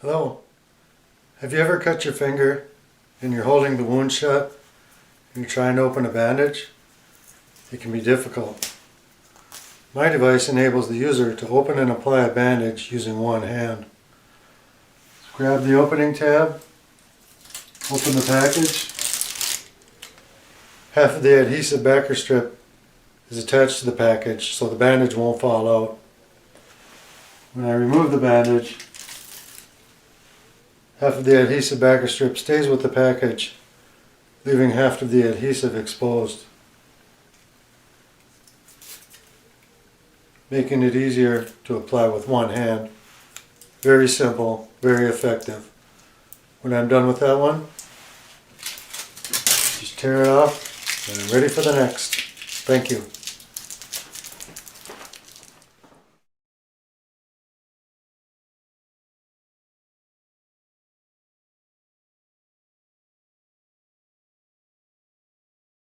Hello. Have you ever cut your finger and you're holding the wound shut and you're trying to open a bandage? It can be difficult. My device enables the user to open and apply a bandage using one hand. Grab the opening tab, open the package. Half of the adhesive backer strip is attached to the package so the bandage won't fall out. When I remove the bandage, half of the adhesive backer strip stays with the package, leaving half of the adhesive exposed, making it easier to apply with one hand. Very simple, very effective. When I'm done with that one, just tear it off and I'm ready for the next. Thank you.